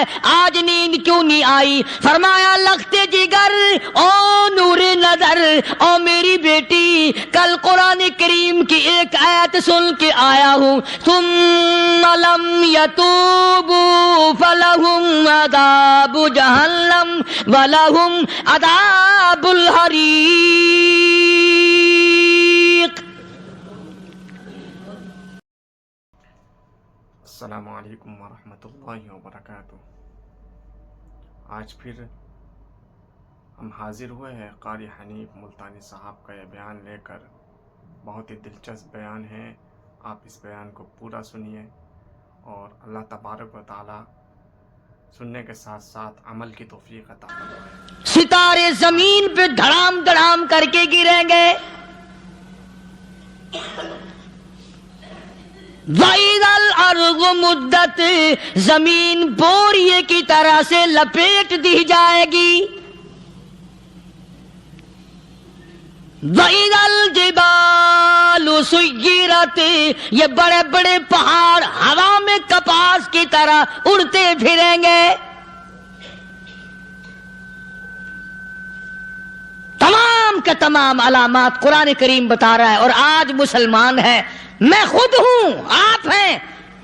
ہے آج نیند کیوں نہیں آئی؟ فرمایا لختے جگر او نور نظر او میری بیٹی، کل قرآن کریم کی ایک آیت سن کے آیا ہوں، ثم لم یتوبوا فلہم عذاب جہنم ولہم عذاب الحریق۔ السلام علیکم ورحمۃ اللہ وبرکاتہ۔ آج پھر ہم حاضر ہوئے ہیں قاری حنیف ملتانی صاحب کا یہ بیان لے کر۔ بہت ہی دلچسپ بیان ہے، آپ اس بیان کو پورا سنیے اور اللہ تبارک و تعالی سننے کے ساتھ ساتھ عمل کی توفیق عطا فرمائے۔ ستارے زمین پہ دھڑام دھڑام کر کے گریں گے، وَإِذَا الْأَرْضُ مُدَّتْ، زمین بوریے کی طرح سے لپیٹ دی جائے گی، وَإِذَا الْجِبَالُ سُيِّرَتْ، یہ بڑے بڑے پہاڑ ہوا میں کپاس کی طرح اڑتے پھریں گے۔ تمام کے تمام علامات قرآن کریم بتا رہا ہے، اور آج مسلمان ہے، میں خود ہوں، آپ ہیں،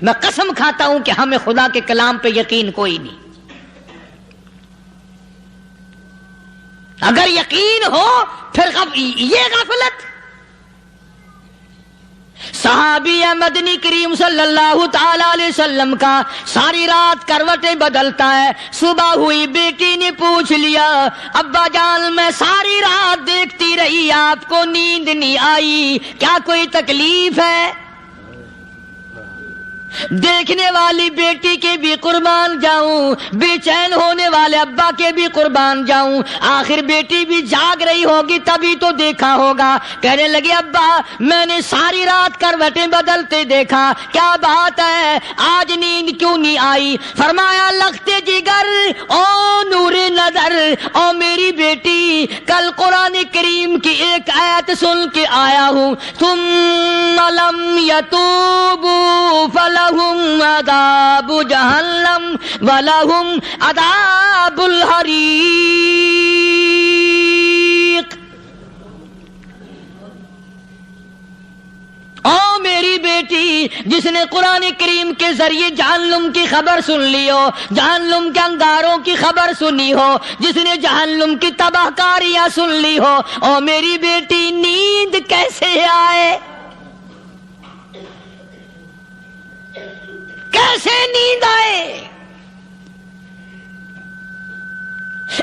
میں قسم کھاتا ہوں کہ ہمیں خدا کے کلام پہ یقین کوئی نہیں۔ اگر یقین ہو پھر یہ غفلت۔ صحابی مدنی کریم صلی اللہ تعالی علیہ وسلم کا ساری رات کروٹیں بدلتا ہے، صبح ہوئی بیٹی نے پوچھ لیا، ابا جان میں ساری رات دیکھتی رہی آپ کو نیند نہیں آئی، کیا کوئی تکلیف ہے؟ دیکھنے والی بیٹی کے بھی قربان جاؤں، بے چین ہونے والے ابا کے بھی قربان جاؤں، آخر بیٹی بھی جاگ رہی ہوگی تبھی تو دیکھا ہوگا۔ کہنے لگے ابا میں نے ساری رات کروٹیں بدلتے دیکھا، کیا بات ہے آج نیند کیوں نہیں آئی؟ فرمایا لختے جگر او نور نظر او میری بیٹی، کل قرآن کریم کی ایک آیت سن کے آیا ہوں، ثم لم یتوبوا فلہم عذاب جہنم ولہم عذاب الحریق۔ او میری بیٹی، جس نے قرآن کریم کے ذریعے جہنم کی خبر سن لی ہو، جہنم کے انگاروں کی خبر سنی ہو، جس نے جہنم کی تباہ کاریاں سن لی ہو، او میری بیٹی نیند کیسے آئے؟ کیسے نیند آئے؟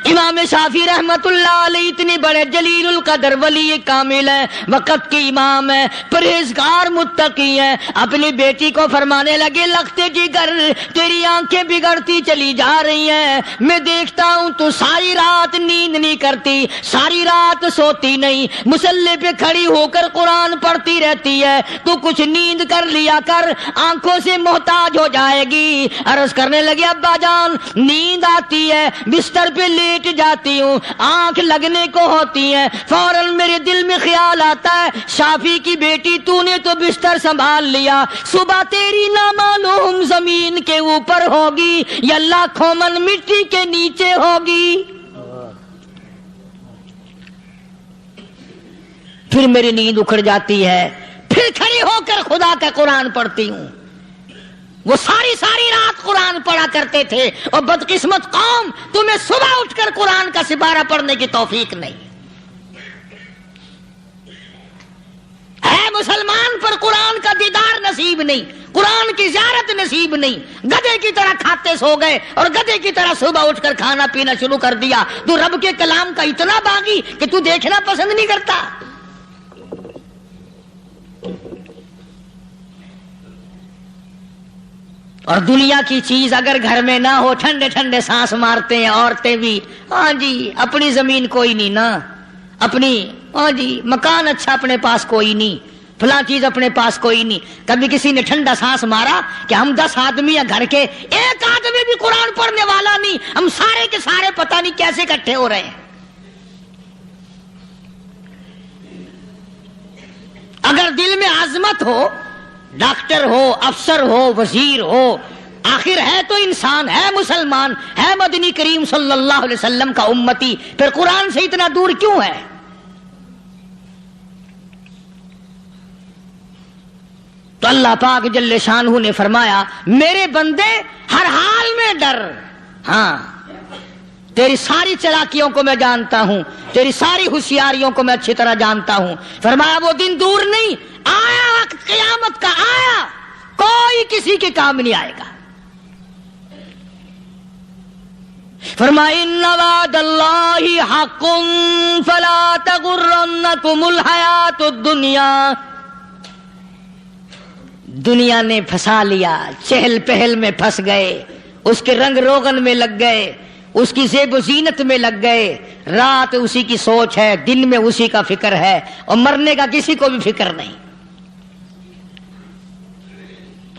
امام شافعی رحمت اللہ علیہ اتنے بڑے جلیل القدر ولی کامل ہیں، وقت کے امام ہیں، پرہیزگار متقی ہیں، اپنی بیٹی کو فرمانے لگے لختے جگر تیری آنکھیں بگڑتی چلی جا رہی ہیں، میں دیکھتا ہوں تو ساری رات نیند نہیں کرتی، ساری رات سوتی نہیں، مصلی پہ کھڑی ہو کر قرآن پڑھتی رہتی ہے، تو کچھ نیند کر لیا کر، آنکھوں سے محتاج ہو جائے گی۔ عرض کرنے لگے ابا جان نیند آتی ہے، بستر پہ لیٹ جاتی ہوں، آنکھ لگنے کو ہوتی ہے، فوراً میرے دل میں خیال آتا ہے شافی کی بیٹی تو نے تو بستر سنبھال لیا، صبح تیری نامعلوم زمین کے اوپر ہوگی یا لاکھوں من مٹی کے نیچے ہوگی۔ پھر میری نیند اکھڑ جاتی ہے، پھر کھڑی ہو کر خدا کا قرآن پڑھتی ہوں۔ وہ ساری رات قرآن پڑھا کرتے تھے، اور بدقسمت قوم تمہیں صبح اٹھ کر قرآن کا سپارہ پڑھنے کی توفیق نہیں ہے۔ مسلمان پر قرآن کا دیدار نصیب نہیں، قرآن کی زیارت نصیب نہیں، گدھے کی طرح کھاتے سو گئے اور گدھے کی طرح صبح اٹھ کر کھانا پینا شروع کر دیا۔ تو رب کے کلام کا اتنا باغی کہ تو دیکھنا پسند نہیں کرتا۔ اور دنیا کی چیز اگر گھر میں نہ ہو، ٹھنڈے ٹھنڈے سانس مارتے ہیں عورتیں بھی، ہاں جی اپنی زمین کوئی نہیں نا، اپنی ہاں جی مکان اچھا اپنے پاس کوئی نہیں، فلاں چیز اپنے پاس کوئی نہیں۔ کبھی کسی نے ٹھنڈا سانس مارا کہ ہم 10 آدمی ہیں گھر کے، ایک آدمی بھی قرآن پڑھنے والا نہیں، ہم سارے کے سارے پتہ نہیں کیسے اکٹھے ہو رہے ہیں۔ اگر دل میں عظمت ہو، ڈاکٹر ہو، افسر ہو، وزیر ہو، آخر ہے تو انسان، ہے مسلمان، ہے مدنی کریم صلی اللہ علیہ وسلم کا امتی، پھر قرآن سے اتنا دور کیوں ہے؟ تو اللہ پاک جل شانہ نے فرمایا میرے بندے ہر حال میں ڈر، ہاں تیری ساری چلاکیوں کو میں جانتا ہوں، تیری ساری ہوشیاریوں کو میں اچھی طرح جانتا ہوں۔ فرمایا وہ دن دور نہیں، آیا وقت قیامت کا، آیا، کوئی کسی کے کام نہیں آئے گا۔ فرمایا ان وعد اللہ حق فلا تغرنکم الحیات الدنیا، دنیا نے پھنسا لیا، چہل پہل میں پھنس گئے، اس کے رنگ روغن میں لگ گئے، اس کی زیب و زینت میں لگ گئے، رات اسی کی سوچ ہے، دن میں اسی کا فکر ہے، اور مرنے کا کسی کو بھی فکر نہیں۔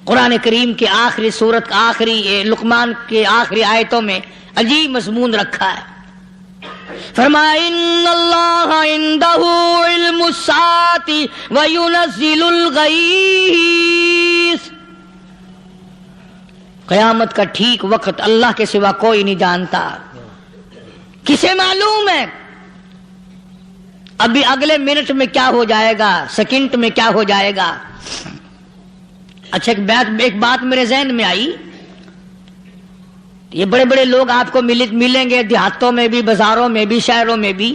قرآن کریم کے آخری سورت، آخری لقمان کے آخری آیتوں میں عجیب مضمون رکھا ہے۔ فرمایا ان اللہ عندہ علم الساعۃ وینزل الغیث، قیامت کا ٹھیک وقت اللہ کے سوا کوئی نہیں جانتا۔ کسے معلوم ہے ابھی اگلے منٹ میں کیا ہو جائے گا، سیکنڈ میں کیا ہو جائے گا؟ اچھا ایک بات میرے ذہن میں آئی، یہ بڑے بڑے لوگ آپ کو ملیں گے دیہاتوں میں بھی، بازاروں میں بھی، شہروں میں بھی،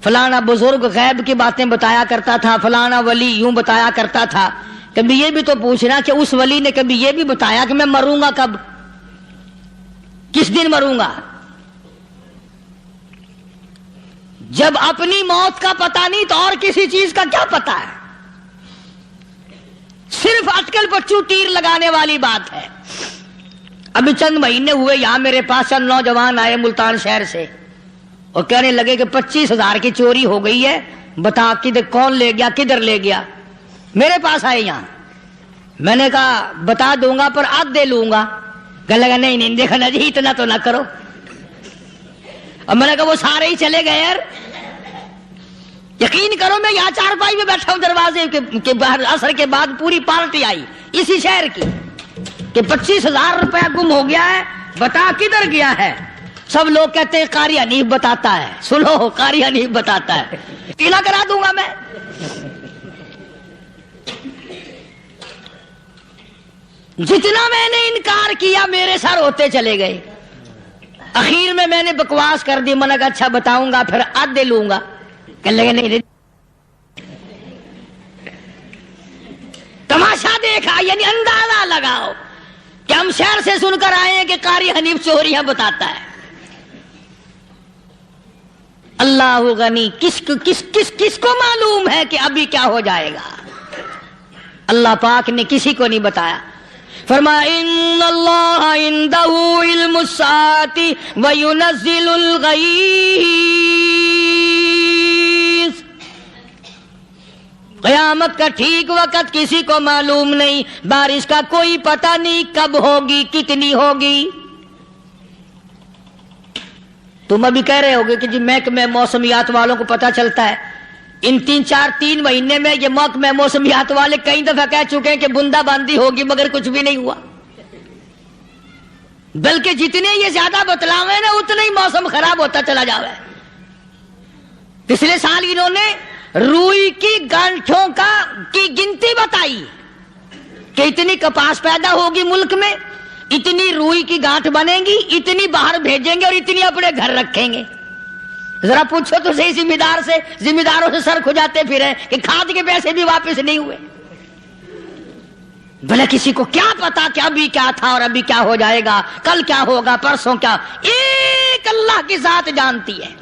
فلانا بزرگ غیب کی باتیں بتایا کرتا تھا، فلانا ولی یوں بتایا کرتا تھا۔ کبھی یہ بھی تو پوچھنا کہ اس ولی نے کبھی یہ بھی بتایا کہ میں مروں گا کب، کس دن مروں گا؟ جب اپنی موت کا پتہ نہیں تو اور کسی چیز کا کیا پتہ ہے؟ صرف اٹکل پچو تیر لگانے والی بات ہے۔ ابھی چند مہینے ہوئے یہاں میرے پاس چند نوجوان آئے ملتان شہر سے، اور کہنے لگے کہ 25,000 کی چوری ہو گئی ہے، بتا کدھر کون لے گیا، کدھر لے گیا؟ میرے پاس آئے یہاں، میں نے کہا بتا دوں گا پر آدھے لوں گا۔ کہنے لگا نہیں نہیں دیکھا نا جی اتنا تو نہ کرو، اور میں نے کہا وہ سارے ہی چلے گئے یار، یقین کرو میں یہاں چارپائی میں بیٹھا ہوں دروازے کے باہر، عصر کے بعد پوری پارٹی آئی اسی شہر کی کہ 25,000 روپیہ گم ہو گیا ہے، بتا کدھر گیا ہے؟ سب لوگ کہتے ہیں قاری حنیف بتاتا ہے، سنو قاری حنیف بتاتا ہے، ٹیلا کرا دوں گا میں۔ جتنا میں نے انکار کیا میرے سر ہوتے چلے گئے، اخیر میں نے بکواس کر دی، میں نے کہا اچھا بتاؤں گا پھر آدھے لوں گا۔ کہنے لگے نہیں، تماشا دیکھا، یعنی اندازہ لگاؤ کہ ہم شہر سے سن کر آئے ہیں کہ قاری حنیف چوریاں بتاتا ہے۔ اللہ غنی، کس کو معلوم ہے کہ ابھی کیا ہو جائے گا؟ اللہ پاک نے کسی کو نہیں بتایا۔ فرمایا ان اللہ عندہ علم الساعۃ وینزل الغیث، قیامت کا ٹھیک وقت کسی کو معلوم نہیں، بارش کا کوئی پتہ نہیں کب ہوگی، کتنی ہوگی۔ تم ابھی کہہ رہے ہوگے کہ جی محکمہ موسمیات والوں کو پتہ چلتا ہے، ان 3 مہینے میں یہ محکمہ موسمیات والے کئی دفعہ کہہ چکے ہیں کہ بندہ باندی ہوگی، مگر کچھ بھی نہیں ہوا، بلکہ جتنے یہ زیادہ بتلاوے نا اتنا ہی موسم خراب ہوتا چلا جاوے۔ پچھلے سال انہوں نے روئی کی گانٹھوں کی گنتی بتائی کہ اتنی کپاس پیدا ہوگی ملک میں، اتنی روئی کی گانٹھ بنے گی، اتنی باہر بھیجیں گے اور اتنی اپنے گھر رکھیں گے۔ ذرا پوچھو تو صحیح ذمہ داروں سے سر کھجاتے پھرے کہ کھاد کے پیسے بھی واپس نہیں ہوئے۔ بھلے کسی کو کیا پتا کہ ابھی کیا تھا اور ابھی کیا ہو جائے گا، کل کیا ہوگا، پرسوں کیا، ایک اللہ کی ذات جانتی ہے۔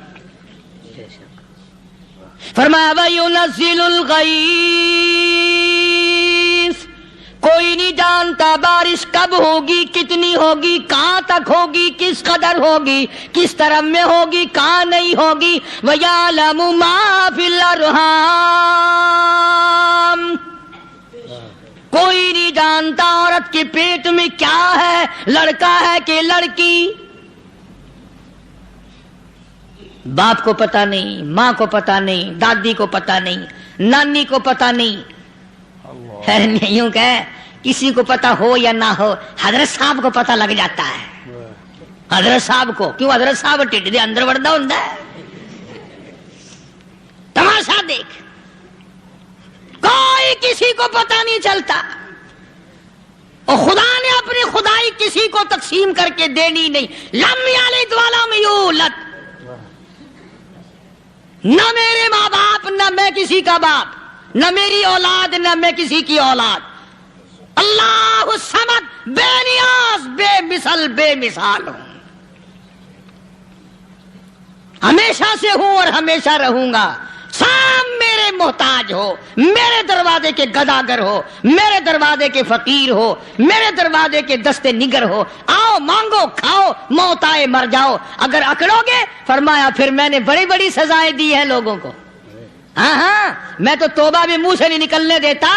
فرمایا وَيُنَزِّلُ الْغَيْثَ، کوئی نہیں جانتا بارش کب ہوگی، کتنی ہوگی، کہاں تک ہوگی، کس قدر ہوگی، کس طرف میں ہوگی، کہاں نہیں ہوگی۔ وَيَعْلَمُ مَا فِي الْأَرْحَامِ، کوئی نہیں جانتا عورت کے پیٹ میں کیا ہے، لڑکا ہے کہ لڑکی، باپ کو پتہ نہیں، ماں کو پتہ نہیں، دادی کو پتہ نہیں، نانی کو پتہ نہیں۔ یوں کہ کسی کو پتا ہو یا نہ ہو، حضرت صاحب کو پتا لگ جاتا ہے. حضرت صاحب کو کیوں؟ حضرت صاحب ٹھڈ دے اندر وڑدا ہوندا ہے. تماشا دیکھ، کوئی کسی کو پتا نہیں چلتا، اور خدا نے اپنی خدائی کسی کو تقسیم کر کے دینی نہیں. لم یلد ولم یولد، نہ میرے ماں باپ، نہ میں کسی کا باپ، نہ میری اولاد، نہ میں کسی کی اولاد. اللہ الصمد، بے نیاز، بے مثل، بے مثال ہوں، ہمیشہ سے ہوں اور ہمیشہ رہوں گا. سام میرے محتاج ہو، میرے دروازے کے گداگر ہو، میرے دروازے کے فقیر ہو، میرے دروازے کے دستے نگر ہو. آؤ مانگو کھاؤ، موت آئے مر جاؤ. اگر اکڑو گے، فرمایا پھر میں نے بڑی بڑی سزائیں دی ہیں لوگوں کو. ہاں ہاں، میں تو توبہ بھی منہ سے نہیں نکلنے دیتا،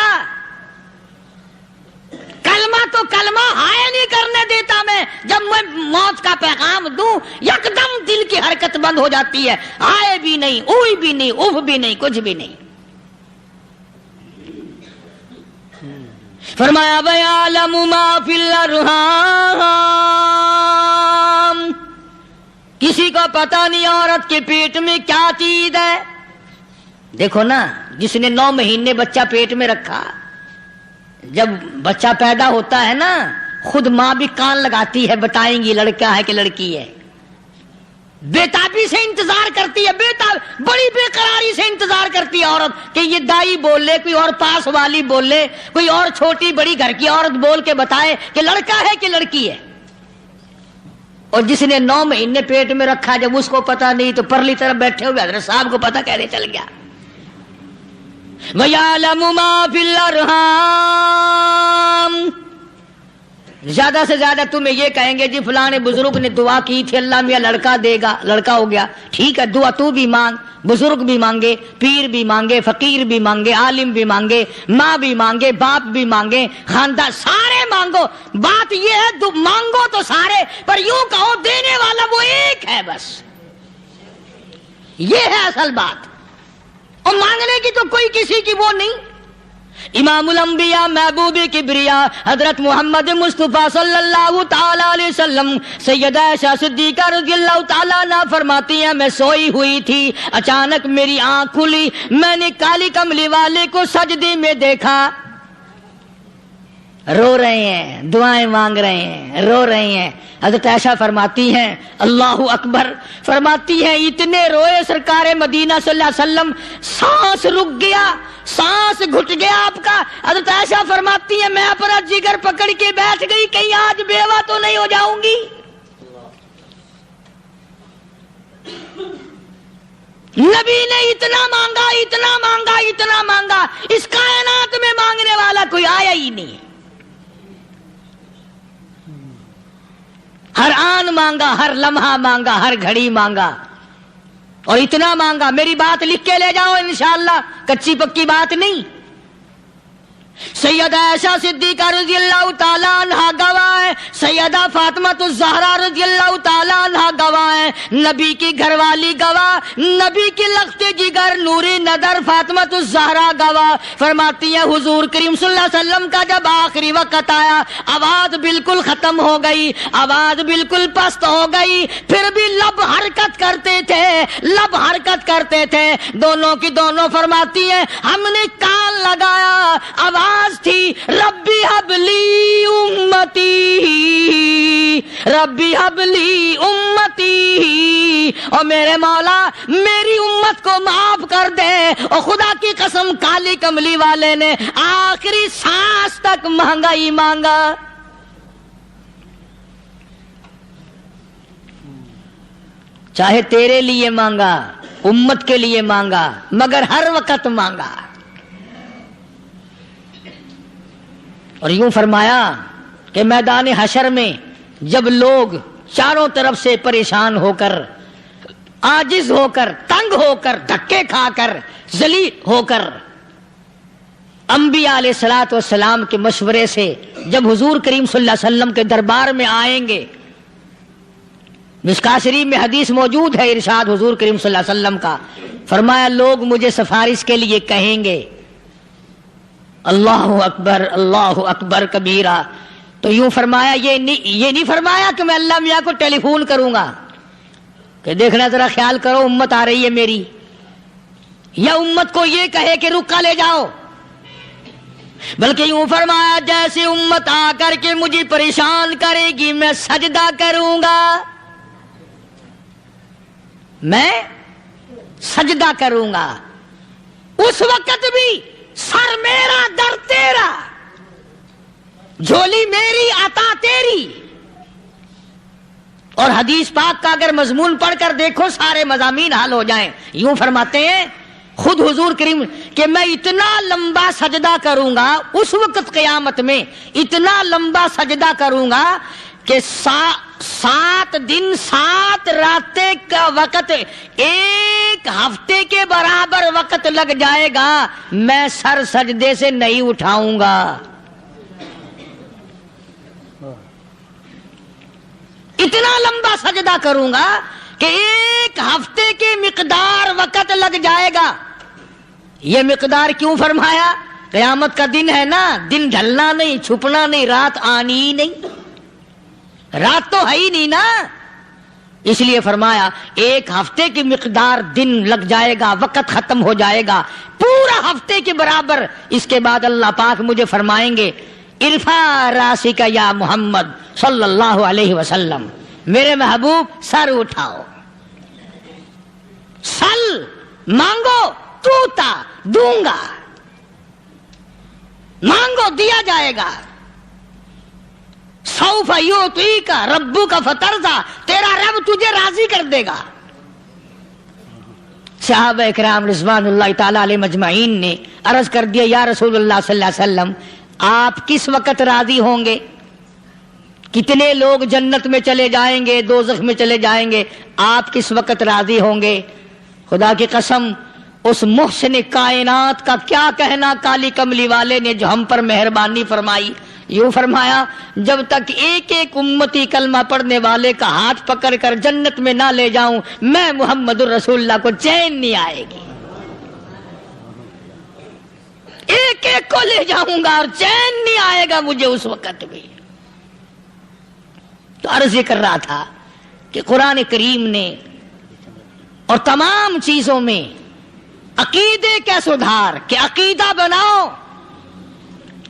کلمہ تو کلمہ ہائے نہیں کرنے دیتا میں. جب میں موت کا پیغام دوں، یکدم دل کی حرکت بند ہو جاتی ہے، آئے بھی نہیں، اوئی بھی نہیں، اف بھی نہیں، کچھ بھی نہیں. فرمایا وَيَعْلَمُ مَا فِي الْأَرْحَامِ، کسی کو پتا نہیں عورت کے پیٹ میں کیا چیز ہے. دیکھو نا، جس نے 9 مہینے بچہ پیٹ میں رکھا، جب بچہ پیدا ہوتا ہے نا، خود ماں بھی کان لگاتی ہے، بتائیں گی لڑکا ہے کہ لڑکی ہے. بےتابی سے انتظار کرتی ہے، بڑی بے قراری سے انتظار کرتی ہے عورت کہ یہ دائی بول لے، کوئی اور پاس والی بول لے، کوئی اور چھوٹی بڑی گھر کی عورت بول کے بتائے کہ لڑکا ہے کہ لڑکی ہے. اور جس نے 9 مہینے پیٹ میں رکھا، جب اس کو پتا نہیں تو پرلی طرف بیٹھے ہوئے حضرت صاحب کو پتا کیسے چل گیا. وَيَعْلَمُ مَا فِي الْأَرْحَامِ، زیادہ سے زیادہ تمہیں یہ کہیں گے جی فلاں بزرگ نے دعا کی تھی، اللہ میاں لڑکا دے گا، لڑکا ہو گیا. ٹھیک ہے، دعا تو بھی مانگ، بزرگ بھی مانگے، پیر بھی مانگے، فقیر بھی مانگے، عالم بھی مانگے، ماں بھی مانگے، باپ بھی مانگے، خاندان سارے مانگو. بات یہ ہے مانگو تو سارے، پر یوں کہو دینے والا وہ ایک ہے بس. یہ ہے اصل بات، اور مانگنے کی تو کوئی کسی کی وہ نہیں. امام الانبیاء محبوب کبریا حضرت محمد مصطفیٰ صلی اللہ تعالی علیہ وسلم سیدہ عائشہ صدیقہ رضی اللہ تعالیٰ عنہ فرماتی ہیں میں سوئی ہوئی تھی، اچانک میری آنکھ کھلی، میں نے کالی کملی والے کو سجدے میں دیکھا، رو رہے ہیں، دعائیں مانگ رہے ہیں، رو رہے ہیں. حضرت عائشہ فرماتی ہیں اللہ اکبر، فرماتی ہیں اتنے روئے سرکار مدینہ صلی اللہ علیہ وسلم، سانس رک گیا، سانس گھٹ گیا آپ کا. حضرت عائشہ فرماتی ہیں میں اپنا جگر پکڑ کے بیٹھ گئی، کہیں آج بیوہ تو نہیں ہو جاؤں گی. نبی نے اتنا مانگا، اتنا مانگا، اتنا مانگا، اس کائنات میں مانگنے والا کوئی آیا ہی نہیں. ہر آن مانگا، ہر لمحہ مانگا، ہر گھڑی مانگا، اور اتنا مانگا. میری بات لکھ کے لے جاؤ انشاءاللہ، کچی پکی بات نہیں. سیدہ عائشہ صدیقہ رضی اللہ تعالیٰ عنہ گواہ ہے، سیدہ فاطمہ الزہرا رضی اللہ تعالیٰ عنہ گواہ ہے، نبی کی گھر والی گواہ، نبی کی لخت جگر نوری نظر فاطمہ الزہرا گواہ. فرماتی ہیں حضور کریم صلی اللہ علیہ وسلم کا جب آخری وقت آیا، آواز بالکل ختم ہو گئی، آواز بالکل پست ہو گئی، پھر بھی لب حرکت کرتے تھے، لب حرکت کرتے تھے، دونوں کی دونوں. فرماتی ہیں ہم نے کان لگایا، آواز تھی ربی حبلی امتی، ربی حبلی امتی، اور میرے مولا میری امت کو معاف کر دے. اور خدا کی قسم کالی کملی والے نے آخری سانس تک مانگا ہی مانگا. چاہے تیرے لیے مانگا، امت کے لیے مانگا، مگر ہر وقت مانگا. اور یوں فرمایا کہ میدان حشر میں جب لوگ چاروں طرف سے پریشان ہو کر، عاجز ہو کر، تنگ ہو کر، دھکے کھا کر، ذلیل ہو کر، انبیاء علیہ الصلوۃ والسلام کے مشورے سے جب حضور کریم صلی اللہ علیہ وسلم کے دربار میں آئیں گے، مشکاۃ شریف میں حدیث موجود ہے، ارشاد حضور کریم صلی اللہ علیہ وسلم کا، فرمایا لوگ مجھے سفارش کے لیے کہیں گے، اللہ اکبر کبیرہ. تو یوں فرمایا، یہ نہیں فرمایا کہ میں اللہ میاں کو ٹیلی فون کروں گا کہ دیکھنا ذرا خیال کرو امت آ رہی ہے میری، یا امت کو یہ کہے کہ رکا لے جاؤ، بلکہ یوں فرمایا جیسے امت آ کر کے مجھے پریشان کرے گی میں سجدہ کروں گا، میں سجدہ کروں گا. اس وقت بھی سر میرا در تیرا، جھولی میری عطا تیری. اور حدیث پاک کا اگر مضمون پڑھ کر دیکھو سارے مضامین حل ہو جائیں. یوں فرماتے ہیں خود حضور کریم کہ میں اتنا لمبا سجدہ کروں گا اس وقت قیامت میں، اتنا لمبا سجدہ کروں گا کہ 7 دن 7 راتیں کا وقت 1 ہفتے کے برابر وقت لگ جائے گا، میں سر سجدے سے نہیں اٹھاؤں گا. اتنا لمبا سجدہ کروں گا کہ 1 ہفتے کے مقدار وقت لگ جائے گا. یہ مقدار کیوں فرمایا؟ قیامت کا دن ہے نا، دن ڈھلنا نہیں، چھپنا نہیں، رات آنی ہی نہیں، رات تو ہے ہی نہیں نا، اس لیے فرمایا 1 ہفتے کی مقدار دن لگ جائے گا، وقت ختم ہو جائے گا پورا ہفتے کے برابر. اس کے بعد اللہ پاک مجھے فرمائیں گے ارفع راسک یا محمد صلی اللہ علیہ وسلم، میرے محبوب سر اٹھاؤ، سل مانگو توتا دوں گا، مانگو دیا جائے گا. سوف یعطیک ربک فترضی، تیرا رب تجھے راضی کر دے گا. صحابہ اکرام رضوان اللہ تعالی علیہ مجمعین نے عرض کر دیا یا رسول اللہ صلی اللہ علیہ وسلم آپ کس وقت راضی ہوں گے؟ کتنے لوگ جنت میں چلے جائیں گے، دوزخ میں چلے جائیں گے، آپ کس وقت راضی ہوں گے؟ خدا کی قسم اس محسن کائنات کا کیا کہنا کالی کملی والے نے جو ہم پر مہربانی فرمائی. یوں فرمایا جب تک ایک ایک امتی کلمہ پڑھنے والے کا ہاتھ پکڑ کر جنت میں نہ لے جاؤں میں محمد الرسول اللہ کو چین نہیں آئے گی. ایک ایک کو لے جاؤں گا اور چین نہیں آئے گا مجھے اس وقت بھی. تو عرض یہ کر رہا تھا کہ قرآن کریم نے اور تمام چیزوں میں عقیدے کا سدھار کہ عقیدہ بناؤ.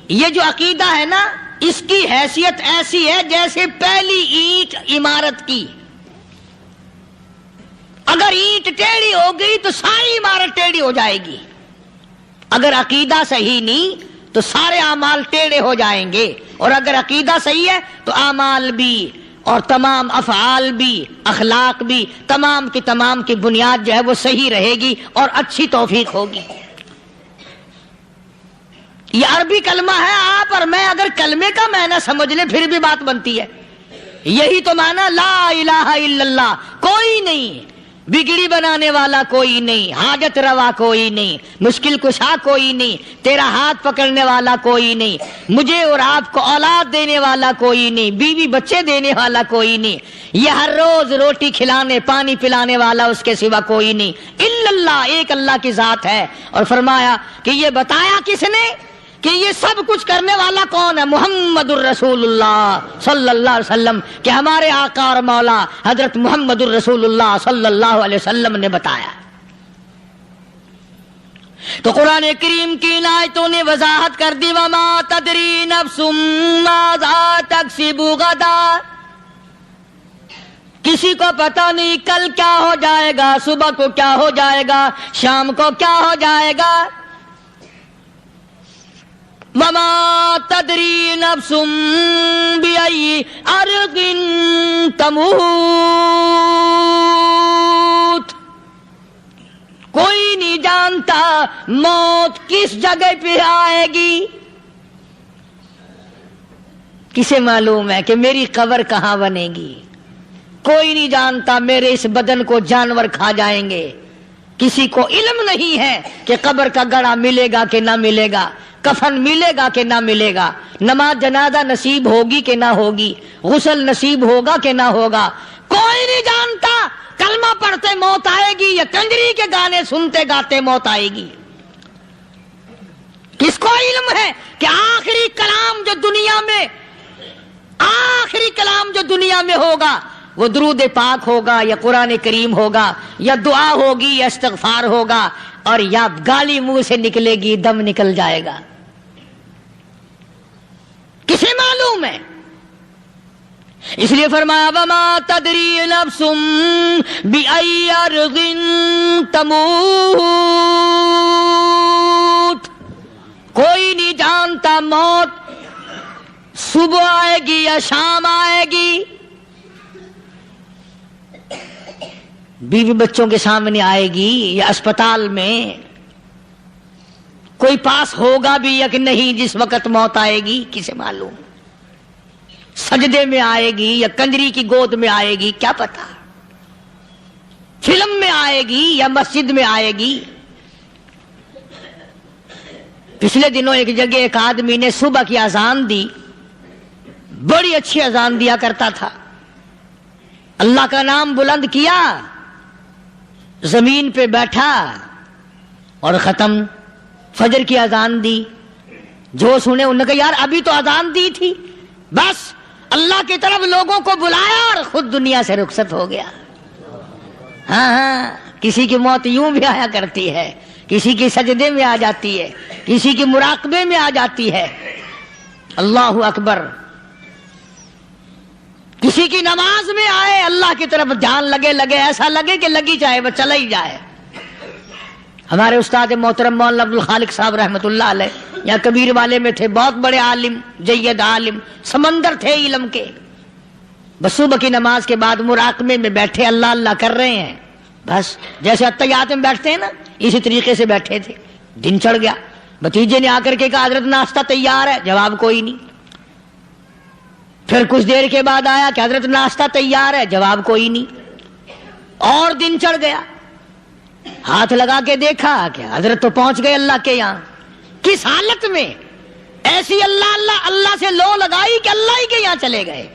یہ جو عقیدہ ہے نا اس کی حیثیت ایسی ہے جیسے پہلی اینٹ عمارت کی. اگر اینٹ ٹیڑھی ہو گئی تو ساری عمارت ٹیڑھی ہو جائے گی، اگر عقیدہ صحیح نہیں تو سارے اعمال ٹیڑھے ہو جائیں گے، اور اگر عقیدہ صحیح ہے تو اعمال بھی اور تمام افعال بھی اخلاق بھی تمام کی بنیاد جو ہے وہ صحیح رہے گی اور اچھی توفیق ہوگی. یہ عربی کلمہ ہے، آپ اور میں اگر کلمے کا معنی سمجھ لیں پھر بھی بات بنتی ہے. یہی تو معنی لا الہ الا اللہ، کوئی نہیں بگڑی بنانے والا، کوئی نہیں حاجت روا، کوئی نہیں مشکل کشا، کوئی نہیں تیرا ہاتھ پکڑنے والا، کوئی نہیں مجھے اور آپ کو اولاد دینے والا، کوئی نہیں بیوی بچے دینے والا، کوئی نہیں یہ ہر روز روٹی کھلانے پانی پلانے والا اس کے سوا کوئی نہیں الا اللہ، ایک اللہ کی ذات ہے. اور فرمایا کہ یہ بتایا کس نے کہ یہ سب کچھ کرنے والا کون ہے؟ محمد الرسول اللہ صلی اللہ علیہ وسلم، کہ ہمارے آقا اور مولا حضرت محمد الرسول اللہ صلی اللہ علیہ وسلم نے بتایا. تو قرآن کریم کی ان آیتوں نے وضاحت کر دی وما تدری نفس ماذا تکسب غدا، کسی کو پتہ نہیں کل کیا ہو جائے گا، صبح کو کیا ہو جائے گا، شام کو کیا ہو جائے گا. وما تدری نفس بأي أرض تموت، کوئی نہیں جانتا موت کس جگہ پہ آئے گی. کسے معلوم ہے کہ میری قبر کہاں بنے گی؟ کوئی نہیں جانتا میرے اس بدن کو جانور کھا جائیں گے. کسی کو علم نہیں ہے کہ قبر کا گڑھا ملے گا کہ نہ ملے گا، کفن ملے گا کہ نہ ملے گا، نماز جنازہ نصیب ہوگی کہ نہ ہوگی، غسل نصیب ہوگا کہ نہ ہوگا، کوئی نہیں جانتا. کلمہ پڑھتے موت آئے گی یا کنجری کے گانے سنتے گاتے موت آئے گی. کس کو علم ہے کہ آخری کلام جو دنیا میں ہوگا وہ درود پاک ہوگا یا قرآن کریم ہوگا یا دعا ہوگی یا استغفار ہوگا اور یا گالی منہ سے نکلے گی، دم نکل جائے گا؟ کسے معلوم ہے؟ اس لیے فرمایا وما تدری نفس بأی ارض تموت، کوئی نہیں جانتا موت صبح آئے گی یا شام آئے گی، بیوی بچوں کے سامنے آئے گی یا اسپتال میں، کوئی پاس ہوگا بھی یا کہ نہیں جس وقت موت آئے گی کسے معلوم؟ سجدے میں آئے گی یا کنجری کی گود میں آئے گی کیا پتا، فلم میں آئے گی یا مسجد میں آئے گی۔ پچھلے دنوں ایک جگہ ایک آدمی نے صبح کی اذان دی، بڑی اچھی اذان دیا کرتا تھا، اللہ کا نام بلند کیا، زمین پہ بیٹھا اور ختم، فجر کی اذان دی۔ جو سنے انہوں نے کہا یار ابھی تو اذان دی تھی، بس اللہ کی طرف لوگوں کو بلایا اور خود دنیا سے رخصت ہو گیا۔ ہاں کسی کی موت یوں بھی آیا کرتی ہے، کسی کی سجدے میں آ جاتی ہے، کسی کی مراقبے میں آ جاتی ہے، اللہ اکبر، کسی کی نماز میں آئے، اللہ کی طرف دھیان لگے ایسا لگے کہ لگی جائے وہ چلا ہی جائے۔ ہمارے استاد محترم مولانا عبد الخالق صاحب رحمۃ اللہ علیہ یہاں کبیر والے میں تھے، بہت بڑے عالم، جید عالم، سمندر تھے علم کے، بس صبح کی نماز کے بعد مراقبے میں بیٹھے اللہ اللہ کر رہے ہیں، بس جیسے اتحیات میں بیٹھتے ہیں نا اسی طریقے سے بیٹھے تھے۔ دن چڑھ گیا، بھتیجے نے آ کر کے کہا حضرت ناشتہ تیار ہے، جواب کوئی نہیں۔ پھر کچھ دیر کے بعد آیا کہ حضرت ناشتہ تیار ہے، جواب کوئی نہیں۔ اور دن چڑھ گیا، ہاتھ لگا کے دیکھا کہ حضرت تو پہنچ گئے اللہ کے یہاں۔ کس حالت میں؟ ایسی اللہ اللہ اللہ سے لو لگائی کہ اللہ ہی کے یہاں چلے گئے۔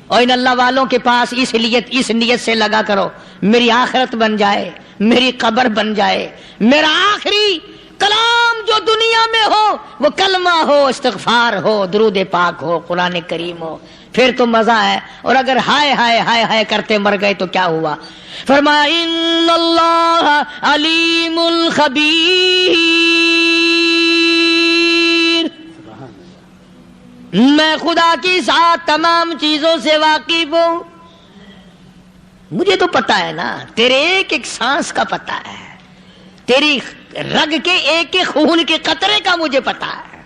اور ان اللہ والوں کے پاس اس نیت سے لگا کرو میری آخرت بن جائے، میری قبر بن جائے، میرا آخری کلام جو دنیا میں ہو وہ کلمہ ہو، استغفار ہو، درود پاک ہو، قرآن کریم ہو، پھر تو مزہ ہے۔ اور اگر ہائے ہائے ہائے ہائے کرتے مر گئے تو کیا ہوا؟ فرمایا ان اللہ علیم خبیر، میں خدا کی ذات تمام چیزوں سے واقف ہوں، مجھے تو پتا ہے نا، تیرے ایک ایک سانس کا پتا ہے، تیری رگ کے ایک ایک خون کے قطرے کا مجھے پتا ہے۔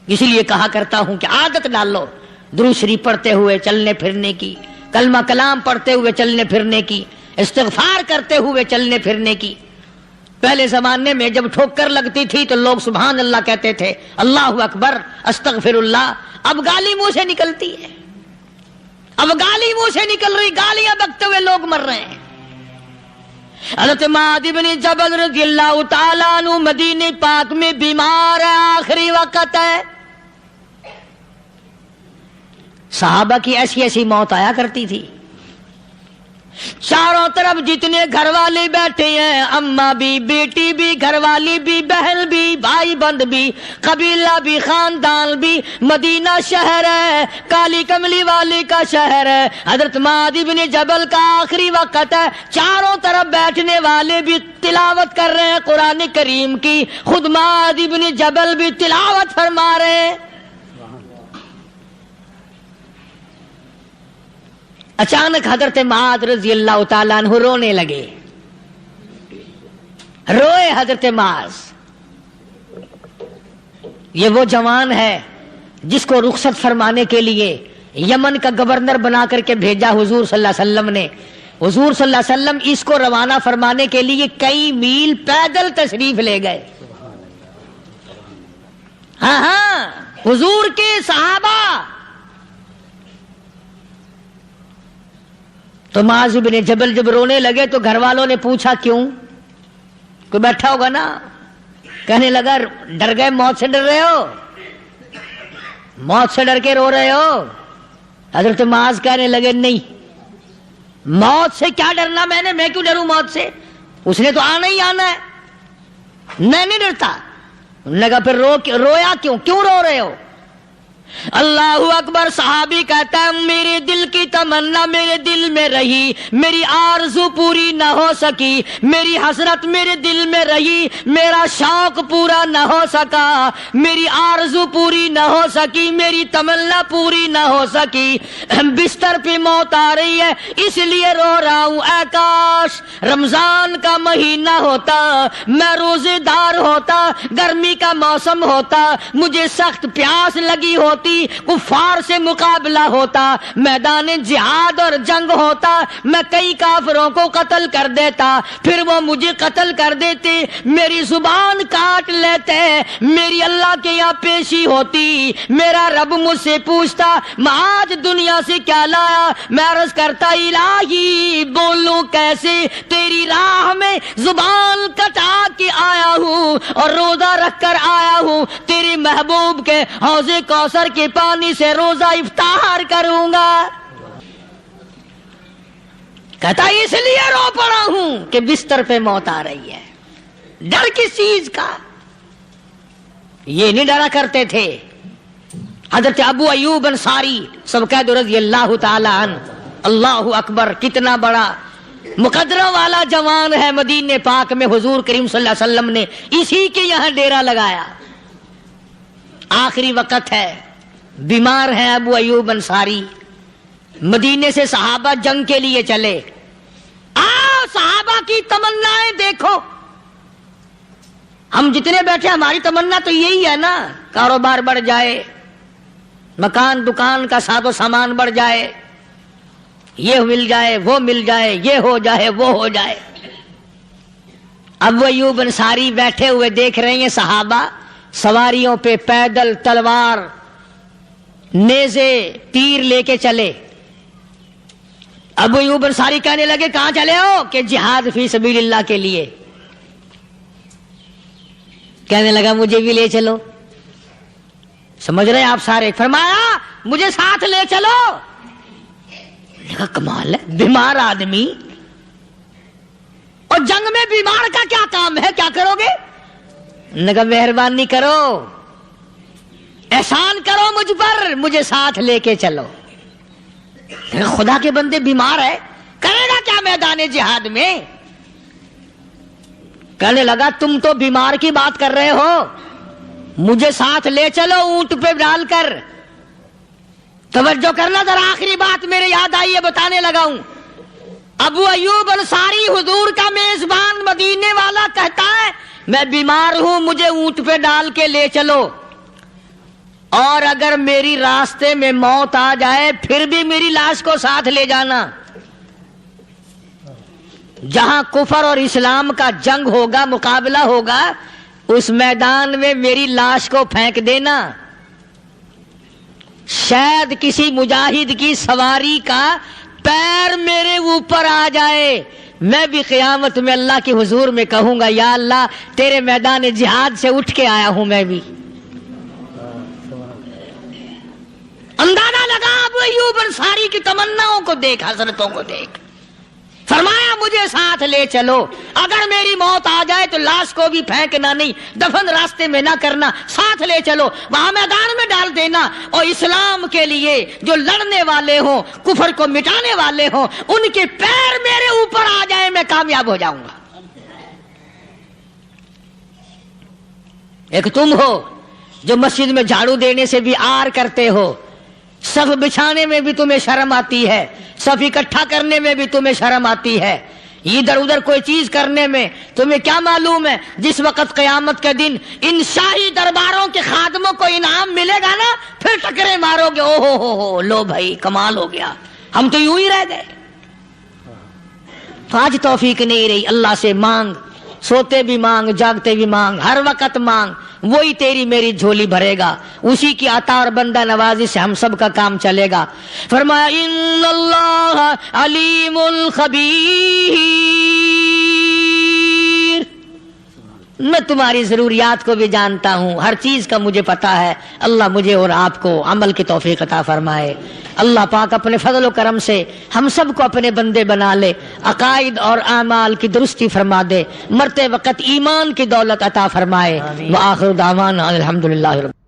اسی لیے کہا کرتا ہوں کہ عادت ڈال لو درود شریف پڑھتے ہوئے چلنے پھرنے کی، کلمہ کلام پڑھتے ہوئے چلنے پھرنے کی، استغفار کرتے ہوئے چلنے پھرنے کی۔ پہلے زمانے میں جب ٹھوکر لگتی تھی تو لوگ سبحان اللہ کہتے تھے، اللہ اکبر، استغفر اللہ۔ اب گالی منہ سے نکلتی ہے، اب گالی منہ سے نکل رہی، گالیاں بکتے ہوئے لوگ مر رہے ہیں۔ حضرت معاذ بن جبل رضی اللہ تعالیٰ عنہ مدینہ پاک میں بیمار ہے، آخری وقت ہے۔ صحابہ کی ایسی ایسی موت آیا کرتی تھی، چاروں طرف جتنے گھر والے بیٹھے ہیں، اماں بھی، بیٹی بھی، گھر والی بھی، بہن بھی، بھائی بند بھی، قبیلہ بھی، خاندان بھی، مدینہ شہر ہے، کالی کملی والے کا شہر ہے، حضرت معاذ بن جبل کا آخری وقت ہے، چاروں طرف بیٹھنے والے بھی تلاوت کر رہے ہیں قرآن کریم کی، خود معاذ بن جبل بھی تلاوت فرما رہے ہیں۔ اچانک حضرت معاذ رضی اللہ تعالیٰ عنہ رونے لگے، روئے حضرت معاذ۔ یہ وہ جوان ہے جس کو رخصت فرمانے کے لیے یمن کا گورنر بنا کر کے بھیجا حضور صلی اللہ علیہ وسلم نے۔ حضور صلی اللہ علیہ وسلم اس کو روانہ فرمانے کے لیے کئی میل پیدل تشریف لے گئے۔ ہاں حضور کے صحابہ۔ تو معاذ بن جبل جب رونے لگے تو گھر والوں نے پوچھا کیوں؟ کوئی بیٹھا ہوگا نا، کہنے لگا ڈر گئے، موت سے ڈر رہے ہو، موت سے ڈر کے رو رہے ہو؟ حضرت معاذ کہنے لگے نہیں، موت سے کیا ڈرنا، میں کیوں ڈروں موت سے، اس نے تو آنا ہی آنا ہے۔ میں نہیں ڈرتا. انہوں نے کہا پھر رویا کیوں رو رہے ہو؟ اللہ اکبر. صحابی کہتا ہے میرے دل کی تمنا میرے دل میں رہی, میری آرزو پوری نہ ہو سکی, میری حسرت میرے دل میں رہی, میرا شوق پورا نہ ہو سکا, میری آرزو پوری نہ ہو سکی, میری تمنا پوری نہ ہو سکی, بستر پہ موت آ رہی ہے اس لیے رو رہا ہوں. اے کاش رمضان کا مہینہ ہوتا, میں روزے دار ہوتا, گرمی کا موسم ہوتا, مجھے سخت پیاس لگی ہوتی, کفار سے مقابلہ ہوتا, میدان جہاد اور جنگ ہوتا, میں کئی کافروں کو قتل کر دیتا, پھر وہ مجھے قتل کر دیتے, میری زبان کاٹ لیتے, میری اللہ کے یہاں پیشی ہوتی, میرا رب مجھ سے پوچھتا میں آج دنیا سے کیا لایا. میں عرض کرتا الہی بولوں کیسے, تیری راہ میں زبان کٹا کے آیا ہوں اور روزہ رکھ کر آیا ہوں, تیرے محبوب کے حوض کوثر کے پانی سے روزہ افطار کروں گا. کہتا اس لیے رو پڑا ہوں کہ بستر پہ موت آ رہی ہے. ڈر کس چیز کا؟ یہ نہیں ڈرا کرتے تھے. حضرت ابو ایوب انصاری سب کہہ دو رضی اللہ تعالی عنہ. اللہ اکبر, کتنا بڑا مقدرہ والا جوان ہے. مدینے پاک میں حضور کریم صلی اللہ علیہ وسلم نے اسی کے یہاں ڈیرا لگایا. آخری وقت ہے, بیمار ہیں ابو ایوب انصاری. مدینے سے صحابہ جنگ کے لیے چلے. صحابہ کی تمنائیں دیکھو. ہم جتنے بیٹھے ہماری تمنا تو یہی ہے نا, کاروبار بڑھ جائے, مکان دکان کا ساز و سامان بڑھ جائے, یہ مل جائے وہ مل جائے, یہ ہو جائے وہ ہو جائے. ابو ایوب انصاری بیٹھے ہوئے دیکھ رہے ہیں صحابہ سواریوں پہ پیدل تلوار نیزے تیر لے کے چلے. ابو ایوب انصاری کہنے لگے کہاں چلے ہو؟ کہ جہاد فی سبیل اللہ کے لیے. کہنے لگا مجھے بھی لے چلو. سمجھ رہے ہیں آپ سارے؟ فرمایا مجھے ساتھ لے چلو. کہا کمال ہے, بیمار آدمی اور جنگ میں بیمار کا کیا کام ہے, کیا کرو گے؟ نے کہا مہربانی کرو, احسان کرو مجھ پر, مجھے ساتھ لے کے چلو. خدا کے بندے بیمار ہے, کرے گا کیا میدان جہاد میں؟ کہنے لگا تم تو بیمار کی بات کر رہے ہو, مجھے ساتھ لے چلو اونٹ پہ ڈال کر. توجہ کرنا ذرا, آخری بات میرے یاد آئی ہے بتانے لگا ہوں. ابو ایوب انصاری حضور کا میزبان مدینے والا کہتا ہے میں بیمار ہوں, مجھے اونٹ پہ ڈال کے لے چلو, اور اگر میری راستے میں موت آ جائے پھر بھی میری لاش کو ساتھ لے جانا. جہاں کفر اور اسلام کا جنگ ہوگا, مقابلہ ہوگا, اس میدان میں میری لاش کو پھینک دینا. شاید کسی مجاہد کی سواری کا پیر میرے اوپر آ جائے, میں بھی قیامت میں اللہ کے حضور میں کہوں گا یا اللہ تیرے میدان جہاد سے اٹھ کے آیا ہوں میں بھی. اندازہ لگا ابو ایوب انصاری کی تمناؤں کو دیکھ, حسرتوں کو دیکھ. فرمایا مجھے ساتھ لے چلو, اگر میری موت آ جائے تو لاش کو بھی پھینکنا نہیں, دفن راستے میں نہ کرنا, ساتھ لے چلو, وہاں میدان میں ڈال دینا, اور اسلام کے لیے جو لڑنے والے ہوں, کفر کو مٹانے والے ہوں, ان کے پیر میرے اوپر آ جائے میں کامیاب ہو جاؤں گا. ایک تم ہو جو مسجد میں جھاڑو دینے سے بھی آر کرتے ہو, صف بچھانے میں بھی تمہیں شرم آتی ہے, صف اکٹھا کرنے میں بھی تمہیں شرم آتی ہے, ادھر ادھر کوئی چیز کرنے میں تمہیں کیا معلوم ہے جس وقت قیامت کے دن ان شاہی درباروں کے خادموں کو انعام ملے گا نا, پھر ٹکرے مارو گے, او ہو لو بھائی کمال ہو گیا, ہم تو یوں ہی رہ گئے. تو آج توفیق نہیں رہی. اللہ سے مانگ, سوتے بھی مانگ, جاگتے بھی مانگ, ہر وقت مانگ, وہی تیری میری جھولی بھرے گا. اسی کی عطا اور بندہ نوازی سے ہم سب کا کام چلے گا. فرمایا ان اللہ علیم خبیر. میں تمہاری ضروریات کو بھی جانتا ہوں، ہر چیز کا مجھے پتا ہے۔ اللہ مجھے اور آپ کو عمل کی توفیق عطا فرمائے۔ اللہ پاک اپنے فضل و کرم سے ہم سب کو اپنے بندے بنا لے، عقائد اور اعمال کی درستی فرما دے، مرتے وقت ایمان کی دولت عطا فرمائے۔ وآخر دعوانا الحمدللہ رب